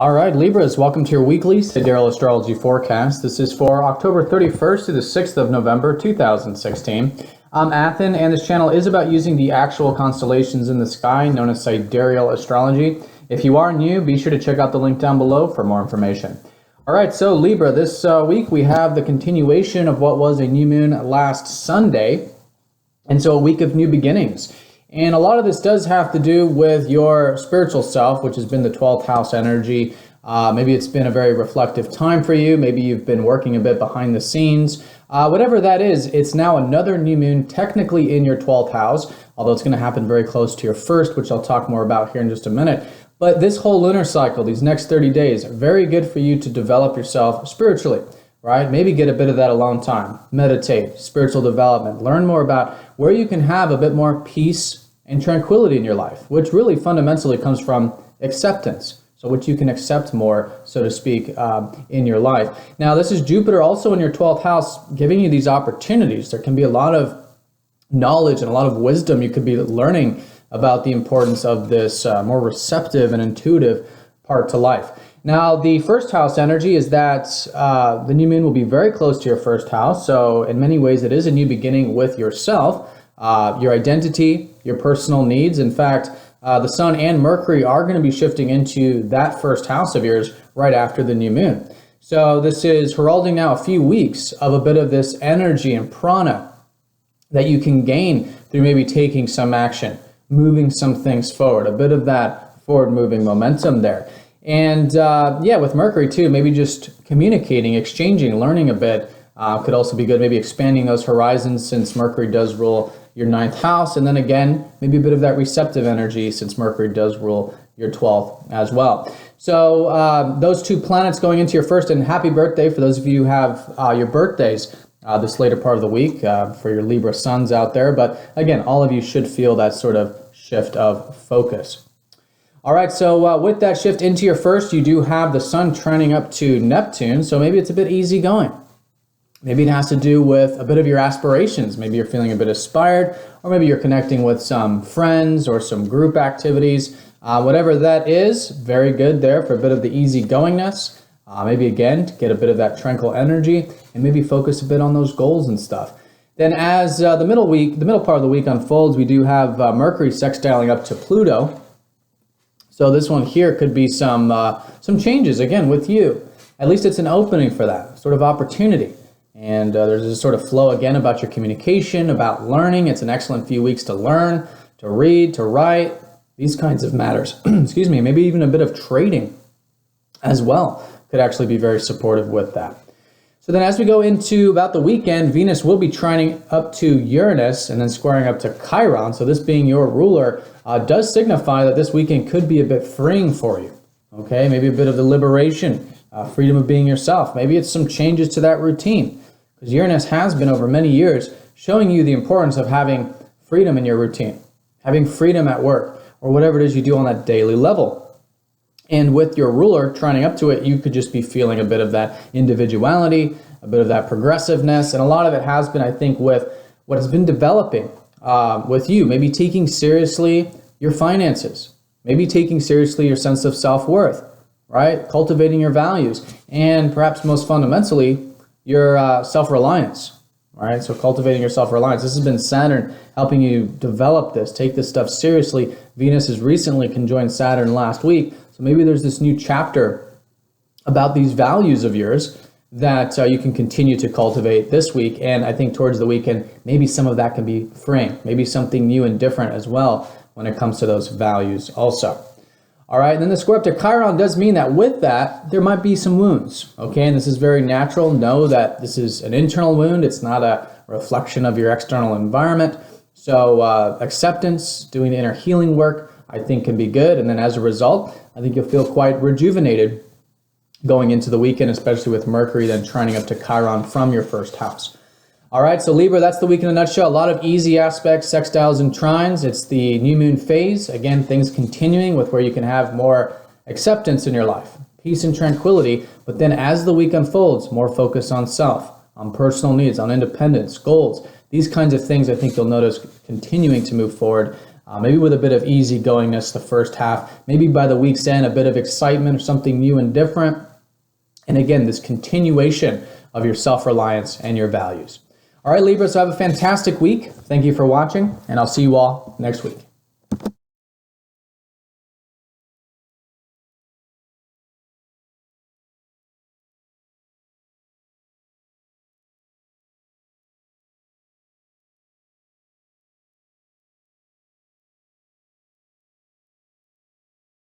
All right, Libras, welcome to your weekly Sidereal Astrology forecast. This is for October 31st to the 6th of November, 2016. I'm Athen, and this channel is about using the actual constellations in the sky, known as Sidereal Astrology. If you are new, be sure to check out the link down below for more information. All right, so Libra, this week we have the continuation of what was a new moon last Sunday, and so a week of new beginnings. And a lot of this does have to do with your spiritual self, which has been the 12th house energy. Maybe it's been a very reflective time for you. Maybe you've been working a bit behind the scenes. Whatever that is, it's now another new moon technically in your 12th house, although it's going to happen very close to your first, which I'll talk more about here in just a minute. But this whole lunar cycle, these next 30 days, are very good for you to develop yourself spiritually, right? Maybe get a bit of that alone time, meditate, spiritual development, learn more about where you can have a bit more peace and tranquility in your life, which really fundamentally comes from acceptance. So which you can accept more, so to speak, in your life. Now, this is Jupiter also in your 12th house, giving you these opportunities. There can be a lot of knowledge and a lot of wisdom you could be learning about the importance of this more receptive and intuitive part to life. Now, the first house energy is that the new moon will be very close to your first house. So in many ways, it is a new beginning with yourself, your identity, your personal needs. In fact, the Sun and Mercury are going to be shifting into that first house of yours right after the new moon. So this is heralding now a few weeks of a bit of this energy and prana that you can gain through maybe taking some action, moving some things forward, a bit of that forward moving momentum there. And yeah, with Mercury too, maybe just communicating, exchanging, learning a bit could also be good. Maybe expanding those horizons since Mercury does rule your 9th house. And then again, maybe a bit of that receptive energy since Mercury does rule your 12th as well. So those two planets going into your first, and happy birthday for those of you who have your birthdays this later part of the week for your Libra suns out there. But again, all of you should feel that sort of shift of focus. All right, so with that shift into your first, you do have the Sun trining up to Neptune, so maybe it's a bit easy going. Maybe it has to do with a bit of your aspirations. Maybe you're feeling a bit inspired, or maybe you're connecting with some friends or some group activities. Whatever that is, very good there for a bit of the easygoingness. Maybe again, to get a bit of that tranquil energy, and maybe focus a bit on those goals and stuff. Then as the middle part of the week unfolds, we do have Mercury sextiling up to Pluto. So this one here could be some changes, again, with you. At least it's an opening for that, sort of opportunity. And there's this sort of flow, again, about your communication, about learning. It's an excellent few weeks to learn, to read, to write, these kinds of matters. Excuse me, maybe even a bit of trading as well could actually be very supportive with that. So then as we go into about the weekend, Venus will be trining up to Uranus and then squaring up to Chiron. So this being your ruler does signify that this weekend could be a bit freeing for you. Okay, maybe a bit of the liberation, freedom of being yourself. Maybe it's some changes to that routine, because Uranus has been over many years showing you the importance of having freedom in your routine, having freedom at work, or whatever it is you do on that daily level. And with your ruler trining up to it, you could just be feeling a bit of that individuality, a bit of that progressiveness. And a lot of it has been, I think, with what has been developing with you. Maybe taking seriously your finances, maybe taking seriously your sense of self-worth, right? Cultivating your values, and perhaps most fundamentally, your self-reliance, right? So cultivating your self-reliance. This has been Saturn helping you develop this, take this stuff seriously. Venus has recently conjoined Saturn last week. So maybe there's this new chapter about these values of yours that you can continue to cultivate this week. And I think towards the weekend, maybe some of that can be freeing, maybe something new and different as well when it comes to those values also. All right, and then the square up to Chiron does mean that with that, there might be some wounds, okay? And this is very natural. Know that this is an internal wound. It's not a reflection of your external environment. So acceptance, doing the inner healing work, I think can be good. And then as a result, I think you'll feel quite rejuvenated going into the weekend, especially with Mercury then trining up to Chiron from your first house. All right, so Libra, that's the week in a nutshell. A lot of easy aspects, sextiles and trines. It's the new moon phase. Again, things continuing with where you can have more acceptance in your life, peace and tranquility. But then as the week unfolds, more focus on self, on personal needs, on independence, goals. These kinds of things I think you'll notice continuing to move forward maybe with a bit of easygoingness the first half, maybe by the week's end, a bit of excitement or something new and different. And again, this continuation of your self-reliance and your values. All right, Libra, so have a fantastic week. Thank you for watching, and I'll see you all next week.